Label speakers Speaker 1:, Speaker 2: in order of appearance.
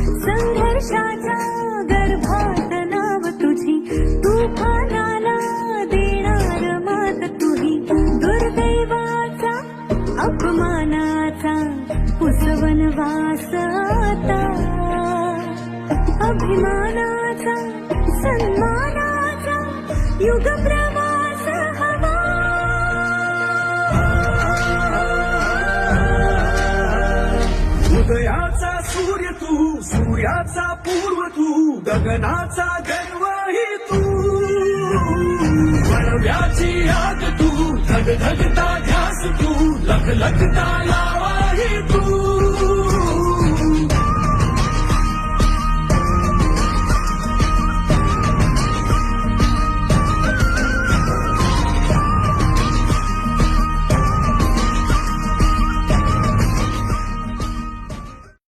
Speaker 1: संघर्षाच्या गर्भात नाव तुझी, तुफानाला देणार मात तुही. दुर्दैवाचा अपमानाचा पुसवन वास आता, अभिमानाचा सन्मानाचा युग प्रवास हवा.
Speaker 2: उदयाचा सूर्य तू, सूर्याचा पूर्व तू, गगनाचा गर्वही तू. वणव्याची आग तू, धगधगता ध्यास तू, लखलखता लावाही तू.